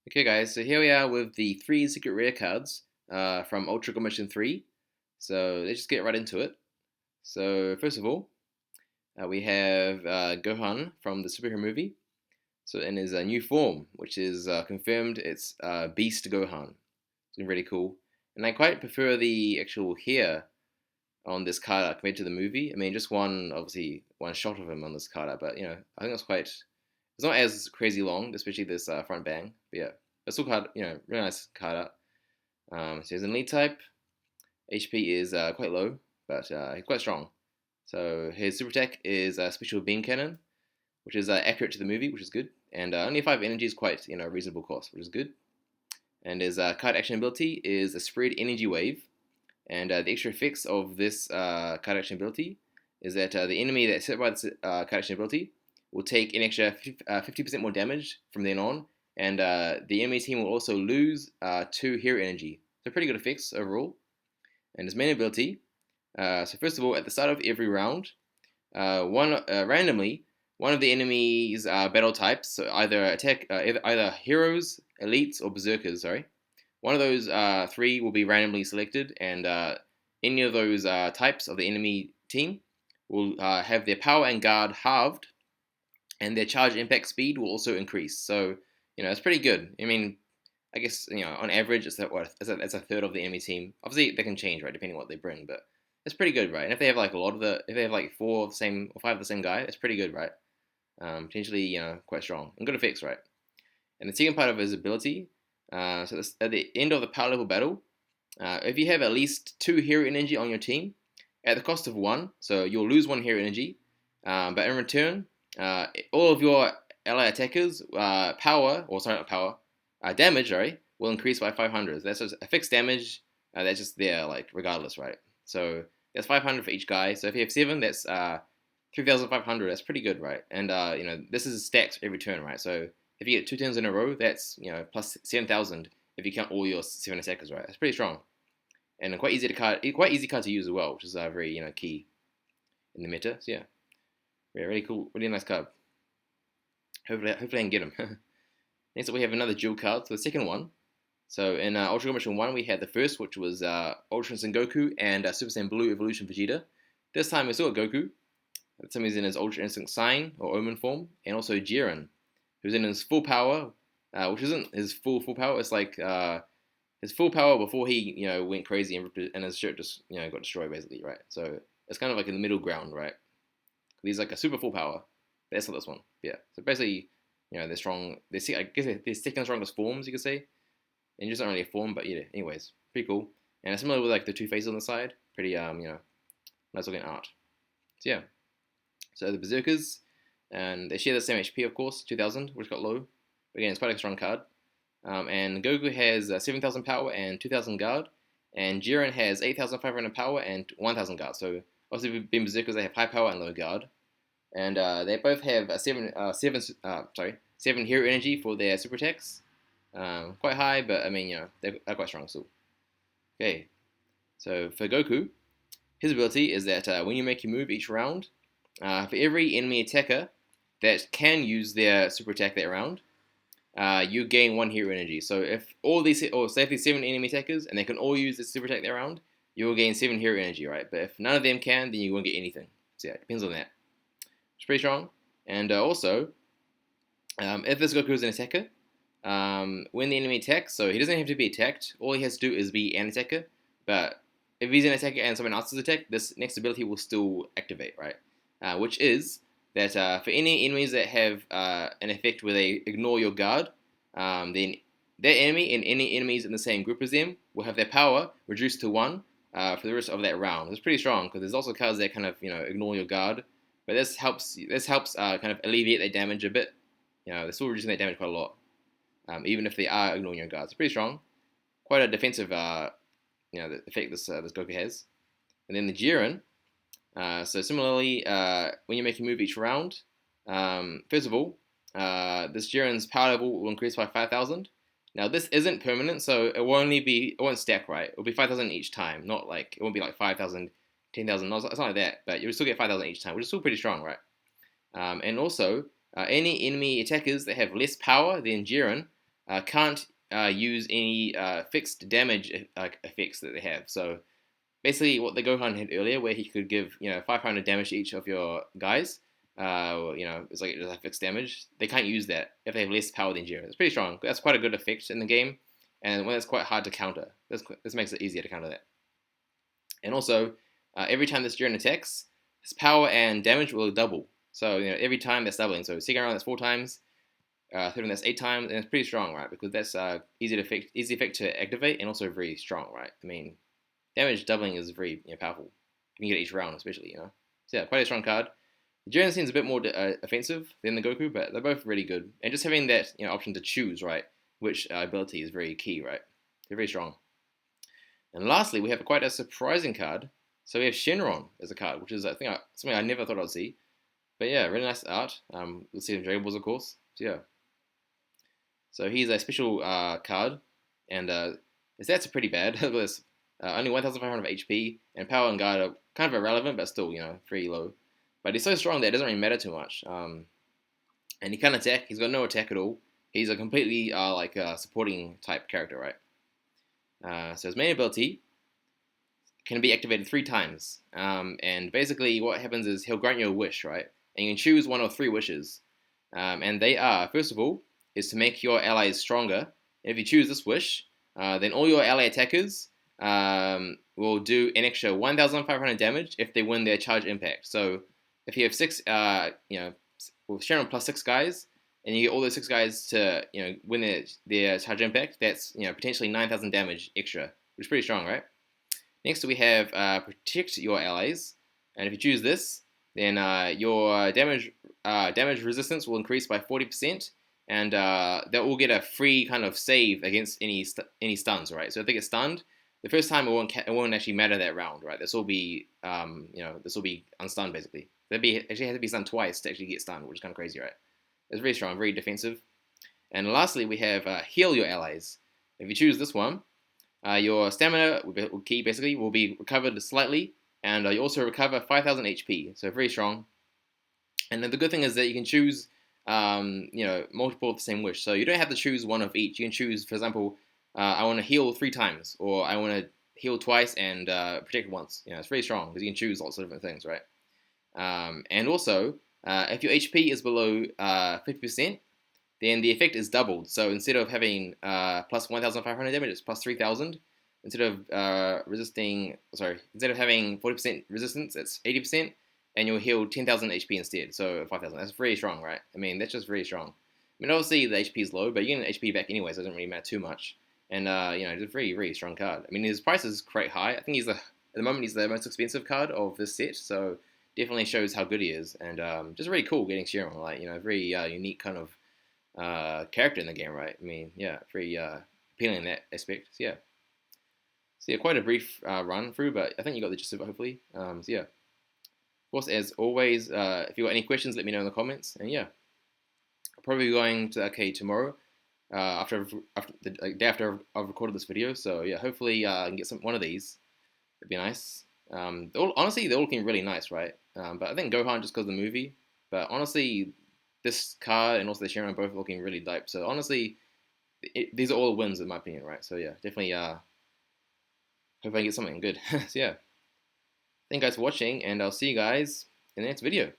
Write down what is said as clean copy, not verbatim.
Okay guys, so here we are with the 3 secret rare cards from Ultra Commission 3. So let's just get right into it. So first of all, we have Gohan from the superhero movie. So in his new form, which is confirmed, it's Beast Gohan. It's really cool. And I quite prefer the actual hair on this card art compared to the movie. I mean, just obviously, one shot of him on this card art, but I think it's not as crazy long, especially this front bang. But yeah, it's still really nice card art. So he's an elite type. HP is quite low, but he's quite strong. So his super attack is special beam cannon, which is accurate to the movie, which is good. And only 5 energy is quite reasonable cost, which is good. And his card action ability is a spread energy wave. And the extra effects of this card action ability is that the enemy that's hit by this card action ability will take an extra 50% more damage from then on, and the enemy team will also lose 2 hero energy. So pretty good effects overall. And his main ability, so first of all, at the start of every round, randomly, one of the enemy's battle types, so either heroes, elites, or berserkers, sorry, one of those 3 will be randomly selected, and any of those types of the enemy team will have their power and guard halved, and their charge impact speed will also increase. So it's pretty good. I mean, I guess on average it's it's a third of the enemy team. Obviously they can change, right, depending on what they bring, but it's pretty good, right? And if they have like if they have like 4 of the same or 5 of the same guy, it's pretty good, right? Potentially quite strong and good effects, right? And the second part of his ability, so this, at the end of the power level battle, if you have at least 2 hero energy on your team, at the cost of 1, so you'll lose 1 hero energy, but in return, all of your ally attackers' damage, sorry, will increase by 500. That's just a fixed damage. That's just there, like regardless, right? So that's 500 for each guy. So if you have 7, that's 3,500. That's pretty good, right? And this is stacked every turn, right? So if you get 2 turns in a row, that's plus 7,000 if you count all your 7 attackers, right? That's pretty strong, and quite easy card to use as well, which is very key in the meta. So yeah, really cool, really nice card. Hopefully I can get him. Next up we have another dual card, so the second one. So in Ultra Mission 1 we had the first, which was Ultra Instinct Goku and Super Saiyan Blue Evolution Vegeta. This time we still got Goku. This time he's in his Ultra Instinct Sign or Omen form, and also Jiren, who's in his full power, which isn't his full power. It's like his full power before he went crazy and his shirt just got destroyed basically, right? So it's kind of like in the middle ground, right? He's like a super full power. That's not this one. Yeah. So basically, they're strong. I guess they're second strongest forms, you could say. And just not really a form, but yeah. Anyways, pretty cool. And it's similar with like the 2 faces on the side. Pretty nice looking art. So yeah. So the berserkers, and they share the same HP, of course, 2,000, which got low. But again, it's quite a strong card. And Goku has 7,000 power and 2,000 guard, and Jiren has 8,500 power and 1,000 guard. So obviously, being berserkers, they have high power and low guard, and they both have 7 hero energy for their super attacks. Quite high, but I mean, they're quite strong still. Okay, so for Goku, his ability is that when you make a move each round, for every enemy attacker that can use their super attack that round, you gain 1 hero energy. So if say if there's 7 enemy attackers and they can all use the super attack that round, you will gain 7 hero energy, right? But if none of them can, then you won't get anything. So yeah, it depends on that. It's pretty strong. And also, if this Goku is an attacker, when the enemy attacks, so he doesn't have to be attacked. All he has to do is be an attacker. But if he's an attacker and someone else is attacked, this next ability will still activate, right? Which is that for any enemies that have an effect where they ignore your guard, then their enemy and any enemies in the same group as them will have their power reduced to 1 for the rest of that round. It's pretty strong because there's also cards that kind of ignore your guard, but this helps kind of alleviate their damage a bit. They're still reducing their damage quite a lot, even if they are ignoring your guards. It's pretty strong, quite a defensive the effect this Goku has. And then the Jiren. So similarly, when you make a move each round, first of all, this Jiren's power level will increase by 5,000. Now this isn't permanent, so it won't stack, right? It'll be 5,000 each time, not like it won't be like 5,000, 10,000. It's not like that, but you'll still get 5,000 each time, which is still pretty strong, right? And also, any enemy attackers that have less power than Jiren can't use any fixed damage effects that they have. So basically, what the Gohan had earlier, where he could give 500 damage to each of your guys, it's like a fixed damage. They can't use that if they have less power than Jiren. It's pretty strong. That's quite a good effect in the game, and one that's quite hard to counter. This makes it easier to counter that. And also, every time this Jiren attacks, his power and damage will double. So every time that's doubling. So second round that's 4 times, third round that's 8 times, and it's pretty strong, right? Because that's easy effect to activate, and also very strong, right? I mean, damage doubling is very powerful. You can get each round, especially, So yeah, quite a strong card. The Jiren seems a bit more offensive than the Goku, but they're both really good. And just having that option to choose, right, which ability is very key, right? They're very strong. And lastly, we have quite a surprising card. So we have Shenron as a card, which is something I never thought I'd see. But yeah, really nice art. We'll see some Dragon Balls, of course. So yeah. So he's a special card, and his stats are pretty bad. Only 1,500 HP, and power and guard are kind of irrelevant, but still, pretty low. But he's so strong that it doesn't really matter too much. And he can't attack. He's got no attack at all. He's a completely supporting type character, right? So his main ability can be activated 3 times. And basically what happens is he'll grant you a wish, right? And you can choose 1 of 3 wishes. And they are, first of all, is to make your allies stronger. And if you choose this wish, then all your ally attackers will do an extra 1,500 damage if they win their charge impact. So if you have 6, with Shenron plus 6 guys, and you get all those 6 guys to win their charge impact, that's potentially 9,000 damage extra, which is pretty strong, right? Next we have protect your allies, and if you choose this, then your damage resistance will increase by 40%, and that will get a free kind of save against any stuns, right? So if they get stunned, the first time it won't actually matter that round, right? This will be unstunned basically. Actually has to be stunned twice to actually get stunned, which is kind of crazy, right? It's very strong, very defensive. And lastly, we have heal your allies. If you choose this one, your stamina key basically will be recovered slightly, and you also recover 5,000 HP, so very strong. And then the good thing is that you can choose, multiple of the same wish. So you don't have to choose one of each. You can choose, for example, I want to heal 3 times, or I want to heal twice and protect once. It's very strong because you can choose lots of different things, right? And also, if your HP is below 50%, then the effect is doubled. So instead of having plus 1,500 damage, it's plus 3,000. Instead of instead of having 40% resistance, it's 80%, and you'll heal 10,000 HP instead. So 5,000. That's very strong, right? I mean, that's just very strong. I mean, obviously the HP is low, but you get HP back anyway, so it doesn't really matter too much. And it's a very, very strong card. I mean, his price is quite high. I think at the moment he's the most expensive card of this set. So definitely shows how good he is, and just really cool getting Shenron, very unique kind of character in the game, right? I mean, yeah, very appealing in that aspect. So yeah, quite a brief run through, but I think you got the gist of it, hopefully. So yeah, of course, as always, if you got any questions, let me know in the comments, and yeah, I'll probably be going to the arcade tomorrow, after the day after I've recorded this video. So yeah, hopefully I can get one of these. It'd be nice. Honestly, they're all looking really nice, right? But I think Gohan just because of the movie. But honestly, this card and also the Shenron both looking really dope. So honestly, these are all wins in my opinion, right? So yeah, definitely hope I can get something good. So yeah, thank you guys for watching, and I'll see you guys in the next video.